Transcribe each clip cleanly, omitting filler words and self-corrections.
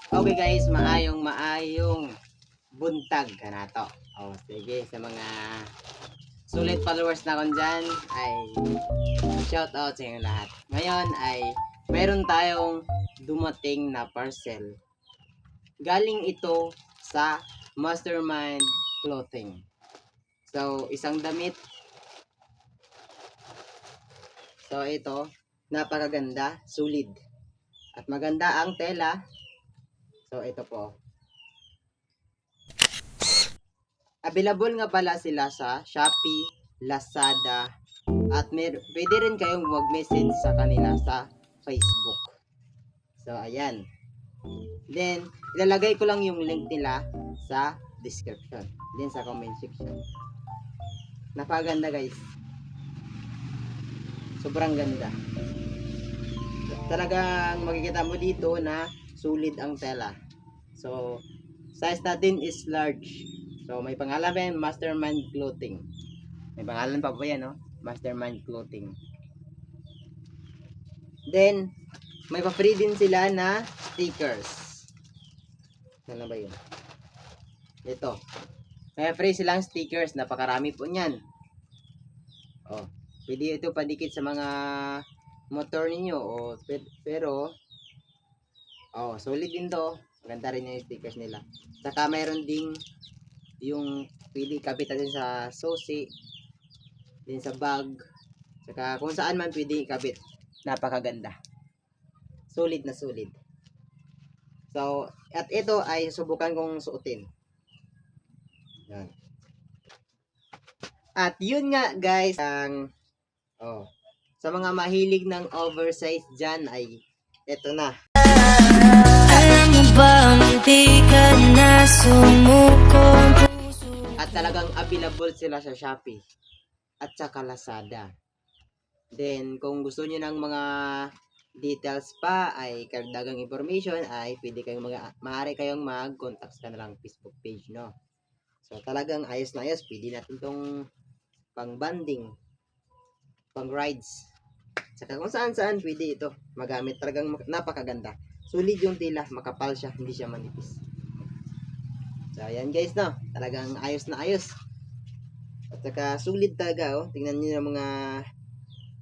Okay guys, maayong buntag ka na to. Sige, sa mga sulit followers na kon dyan, ay shout out sa inyong lahat. Ngayon ay meron tayong dumating na parcel. Galing ito sa Mastermind Clothing. So, isang damit. So, ito, napakaganda, sulit. At maganda ang tela. So, ito po. Available nga pala sila sa Shopee, Lazada, at pwede rin kayong mag-message sa kanila sa Facebook. So, ayan. Then, ilalagay ko lang yung link nila sa description. Then, sa comment section. Napaganda guys. Sobrang ganda. Talagang makikita mo dito na sulit ang tela. So, size natin is large. So, may pangalan pa yan, Mastermind Clothing. May pangalan pa po yan, no? Mastermind Clothing. Then, may pa-free din sila na stickers. Ano ba yun? Ito. May free silang stickers. Napakarami po niyan. Pwede ito padikit sa mga motor ninyo. Pero, solid din to. Maganda rin yung stickers nila. Saka mayroon ding yung pwede kabit din sa susi, din sa bag, saka kung saan man pwede ikabit. Napakaganda, sulit na sulit. So, at ito ay subukan kong suotin. Yan. At yun nga guys, ang sa mga mahilig ng oversize dyan ay ito na. Alam mo ba, hindi ka na sumuko. At talagang available sila sa Shopee at saka Lazada. Then, kung gusto niyo ng mga details pa ay karagdagang information ay pwede kayong maaari kayong mag-contact sa kanilang Facebook page, no? So, talagang ayos na ayos. Pwede natin itong pang-banding, pang-rides. Saka kung saan-saan pwede ito magamit. Talagang napakaganda. Solid yung tela, makapal siya, hindi siya manipis. So, ayan guys, no? Talagang ayos na ayos. At saka sulit talaga, oh. Tingnan niyo yung mga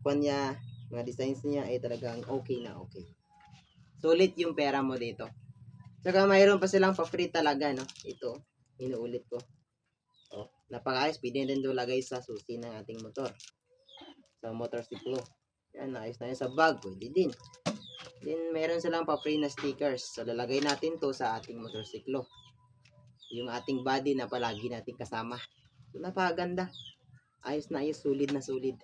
kanya, mga designs niya ay talagang okay na okay. Sulit yung pera mo dito. Saka mayroon pa silang pa-free talaga, no? Ito, inuulit ko. Napakaayos, pwede din ito lagay sa susi ng ating motor. Sa motorsiklo. Yan, ayos na yun sa bag, pwede din. Then, meron silang pa-free na stickers. So, lalagay natin to sa ating motorsiklo. Yung ating body na palagi natin kasama. So, napakaganda. Ayos na ayos, sulit na sulit.